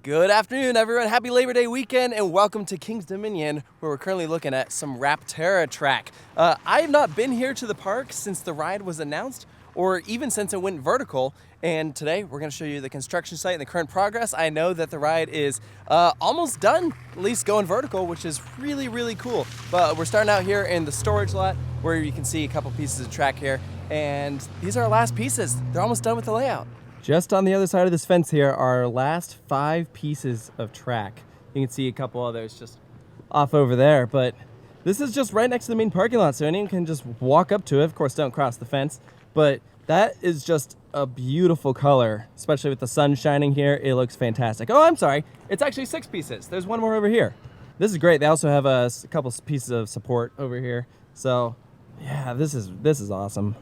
Good afternoon, everyone. Happy Labor Day weekend, and welcome to King's Dominion, where we're currently looking at some Rapterra track. I have not been here to the park since the ride was announced, or even since it went vertical. And today, we're going to show you the construction site and the current progress. I know that the ride is almost done, at least going vertical, which is really, really cool. But we're starting out here in the storage lot, where you can see a couple pieces of track here. And these are our last pieces. They're almost done with the layout. Just on the other side of this fence here are our last 5 pieces of track. You can see a couple others just off over there, but this is just right next to the main parking lot, so anyone can just walk up to it. Of course, don't cross the fence, but that is just a beautiful color, especially with the sun shining here. It looks fantastic. Oh, I'm sorry. It's actually 6 pieces. There's one more over here. This is great. They also have a couple pieces of support over here. So yeah, this is awesome.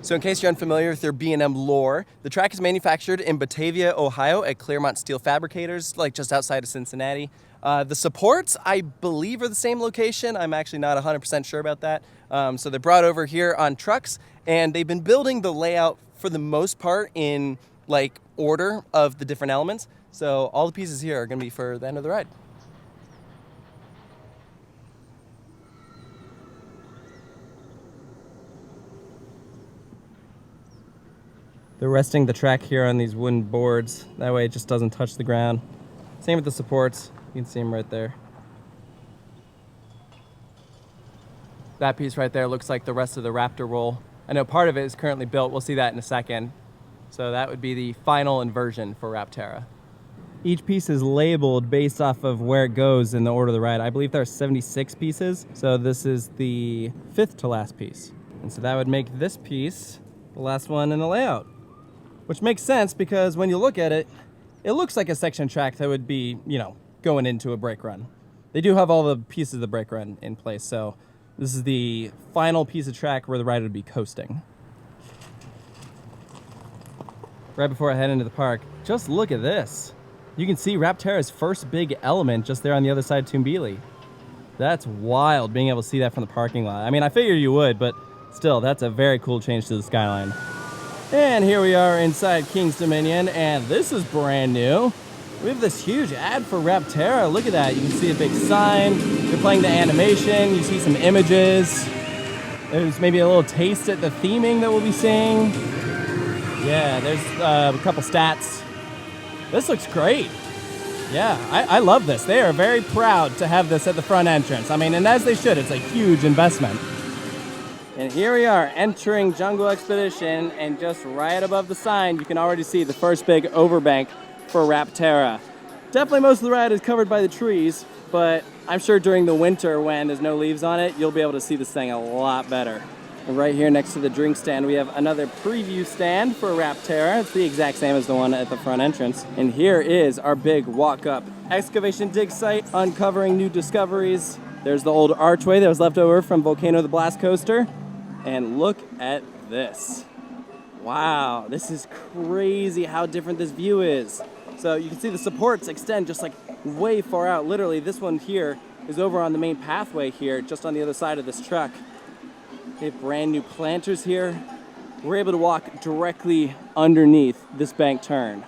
So in case you're unfamiliar with their B&M lore, the track is manufactured in Batavia, Ohio at Claremont Steel Fabricators, like just outside of Cincinnati. The supports, I believe, are the same location. I'm actually not 100% sure about that. So they're brought over here on trucks, and they've been building the layout for the most part in like order of the different elements. So all the pieces here are gonna be for the end of the ride. They're resting the track here on these wooden boards. That way it just doesn't touch the ground. Same with the supports. You can see them right there. That piece right there looks like the rest of the Raptor roll. I know part of it is currently built. We'll see that in a second. So that would be the final inversion for Rapterra. Each piece is labeled based off of where it goes in the order of the ride. I believe there are 76 pieces. So this is the 5th to last piece. And so that would make this piece the last one in the layout. Which makes sense because when you look at it, it looks like a section track that would be, going into a brake run. They do have all the pieces of the brake run in place, so this is the final piece of track where the ride would be coasting. Right before I head into the park, just look at this. You can see Rapterra's first big element just there on the other side of Toombeely. That's wild, being able to see that from the parking lot. I mean, I figured you would, but still, that's a very cool change to the skyline. And here we are inside King's Dominion, and this is brand new. We have this huge ad for Rapterra. Look at that. You can see a big sign. They're playing the animation. You see some images. There's maybe a little taste at the theming that we'll be seeing. Yeah, there's a couple stats. This looks great. Yeah, I love this. They are very proud to have this at the front entrance. I mean, and as they should. It's a huge investment. And here we are entering Jungle Expedition, and just right above the sign, you can already see the first big overbank for Rapterra. Definitely most of the ride is covered by the trees, but I'm sure during the winter when there's no leaves on it, you'll be able to see this thing a lot better. And right here next to the drink stand, we have another preview stand for Rapterra. It's the exact same as the one at the front entrance. And here is our big walk-up excavation dig site, uncovering new discoveries. There's the old archway that was left over from Volcano the Blast Coaster. And look at this. Wow, this is crazy how different this view is. So you can see the supports extend just like way far out. Literally, this one here is over on the main pathway here, just on the other side of this truck. They have brand new planters here. We're able to walk directly underneath this bank turn.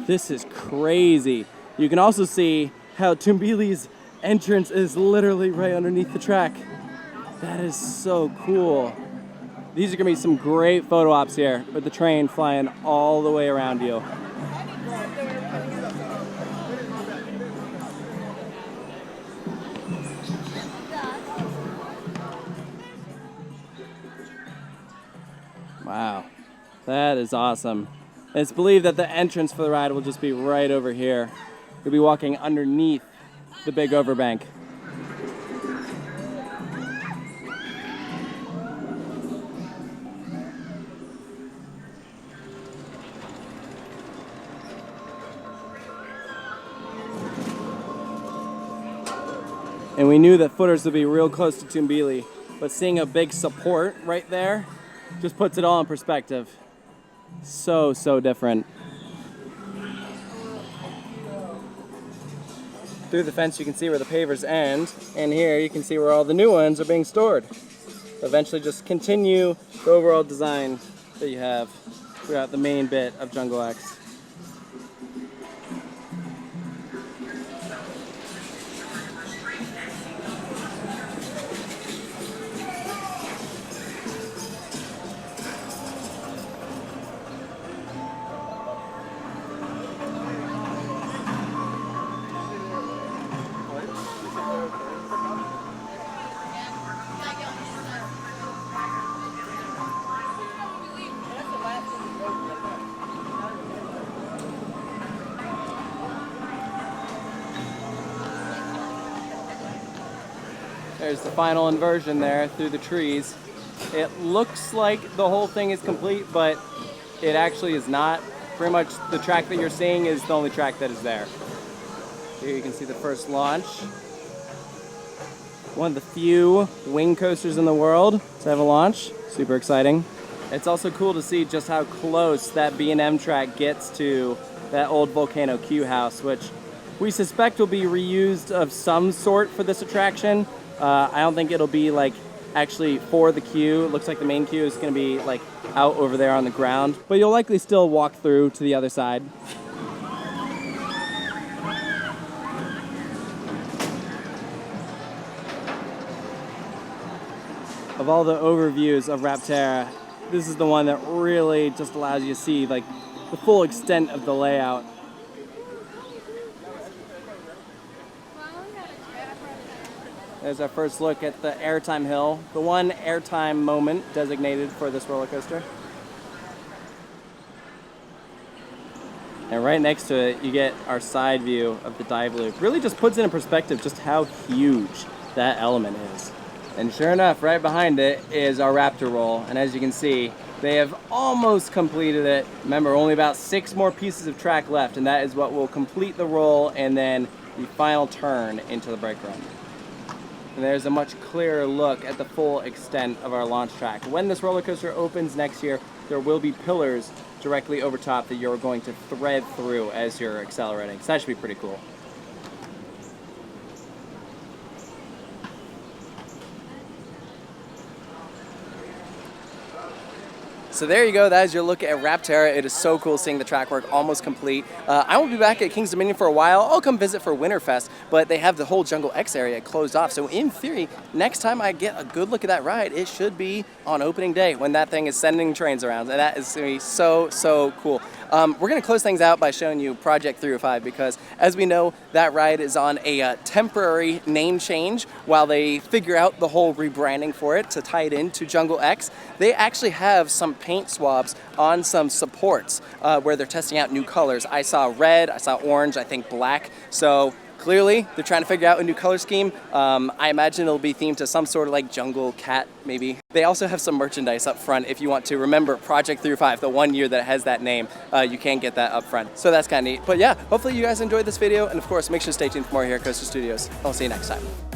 This is crazy. You can also see how Toombeely's entrance is literally right underneath the track. That is so cool. These are gonna be some great photo ops here with the train flying all the way around you. Wow, that is awesome. It's believed that the entrance for the ride will just be right over here. You'll be walking underneath the big overbank. And we knew that footers would be real close to Toonbeely, but seeing a big support right there just puts it all in perspective. So different. Through the fence you can see where the pavers end, and here you can see where all the new ones are being stored. Eventually just continue the overall design that you have throughout the main bit of Jungle X. There's the final inversion there through the trees. It looks like the whole thing is complete, but it actually is not. Pretty much the track that you're seeing is the only track that is there. Here you can see the first launch. One of the few wing coasters in the world to have a launch. Super exciting. It's also cool to see just how close that B&M track gets to that old Volcano Q house, which we suspect will be reused of some sort for this attraction. I don't think it'll be like actually for the queue. It looks like the main queue is going to be like out over there on the ground, but you'll likely still walk through to the other side. Of all the overviews of Rapterra, this is the one that really just allows you to see like the full extent of the layout. There's our first look at the airtime hill, the one airtime moment designated for this roller coaster. And right next to it, you get our side view of the dive loop. Really just puts it in perspective just how huge that element is. And sure enough, right behind it is our Raptor roll. And as you can see, they have almost completed it. Remember, only about 6 more pieces of track left, and that is what will complete the roll and then the final turn into the brake run. And there's a much clearer look at the full extent of our launch track. When this roller coaster opens next year, there will be pillars directly over top that you're going to thread through as you're accelerating. So that should be pretty cool. So there you go, that is your look at Rapterra. It is so cool seeing the track work almost complete. I won't be back at King's Dominion for a while. I'll come visit for Winterfest, but they have the whole Jungle X area closed off. So in theory, next time I get a good look at that ride, it should be on opening day when that thing is sending trains around. And that is going to be so cool. We're going to close things out by showing you Project 305 because, as we know, that ride is on a temporary name change while they figure out the whole rebranding for it to tie it into Jungle X. They actually have some paint swabs on some supports where they're testing out new colors. I saw red, I saw orange, I think black. So clearly, they're trying to figure out a new color scheme. I imagine it'll be themed to some sort of like jungle cat, maybe. They also have some merchandise up front if you want to remember Project 305, the 1 year that it has that name. You can get that up front. So that's kind of neat. But yeah, hopefully you guys enjoyed this video. And of course, make sure to stay tuned for more here at Coaster Studios. I'll see you next time.